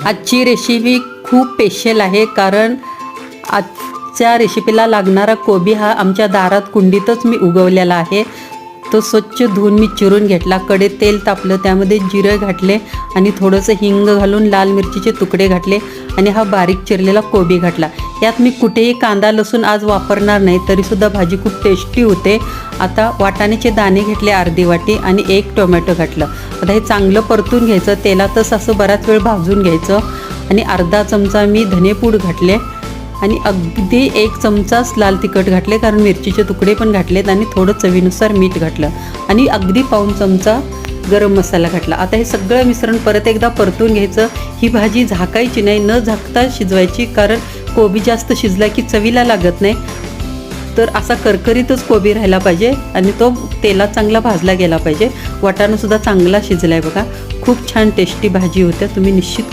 आजची रेसिपी खूप स्पेशल आहे, कारण आजच्या रेसिपीला लागणारा कोबी हा आमच्या दारात कुंडीतच मी उगवलेला आहे. तो स्वच्छ धुवून मी चिरून घेतला. कढईत तेल तापलं, त्यामध्ये जिरे घातले आणि थोडंसं हिंग घालून लाल मिरचीचे तुकडे घातले आणि हा बारीक चिरलेला कोबी घातला. यात मी कुठेही कांदा लसूण आज वापरणार नाही, तरीसुद्धा भाजी खूप टेस्टी होते. आता वाटाण्याचे दाणे घेतले अर्धी वाटी आणि 1 टोमॅटो घातलं. आता हे चांगलं परतून घ्यायचं, तेलातच असं बराच वेळ भाजून घ्यायचं आणि अर्धा चमचा मी धनेपूड घातले आणि अगदी 1 चमचाच लाल तिखट घातले, कारण मिरचीचे तुकडे पण घातलेत आणि थोडं चवीनुसार मीठ घातलं आणि अगदी पाऊण चमचा गरम मसाला घातला. आता हे सगळं मिश्रण परत एकदा परतून घ्यायचं. ही भाजी झाकायची नाही, न झाकता शिजवायची, कारण कोबी जास्त शिजला की चवीला लागत नाही. तर असा करकरीतच कोबी राहायला पाहिजे आणि तो तेलात चांगला भाजला गेला पाहिजे. वाटाणासुद्धा चांगला शिजला आहे बघा. खूप छान टेस्टी भाजी होते, तुम्ही निश्चित करू